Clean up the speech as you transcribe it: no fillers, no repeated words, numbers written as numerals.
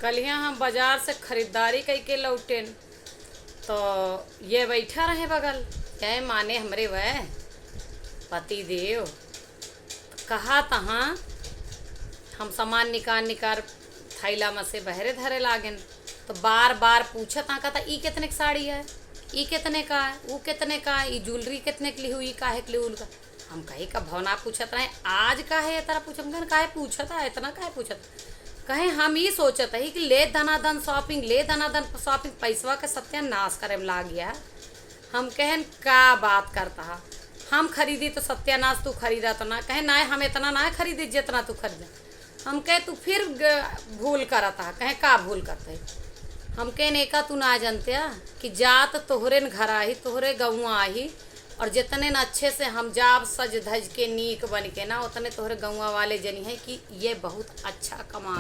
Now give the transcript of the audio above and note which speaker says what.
Speaker 1: कल यहाँ हम बाजार से खरीदारी करके लौटे तो ये बैठा रहे बगल क्या माने हमरे वह पति देव कहा तहाँ हम सामान निकाल थैला में से बहरे धरे लागेन तो बार बार पूछत हाँ कहता ई कितने की साड़ी है, ई कितने का है, वो कितने का है, ई ज्वेलरी कितने के लिए हुई काहे के लिए उनका। हम कहे का भवना पूछत रहे आज काहे तरह पूछम काहे पूछत है इतना काहे पूछत कहे हम ही सोचत है कि ले धनाधन शॉपिंग पैसवा के सत्यानाश करे में लाग गया। हम कहन का बात करता है हम खरीदी तो सत्यानाश तू खरीदा तो ना कहे ना हम इतना ना खरीदी जितना तू खरीदा। हम कहे तू फिर भूल करता कहे का भूल करते हम कहे नेका तू ना जानते कि जात तोहरे न घर आही तोहरे गौआ आही और जितने न अच्छे से हम जाब सज धज के नीक बन के ना उतने तोहरे गौआ वाले जनी है कि ये बहुत अच्छा कमा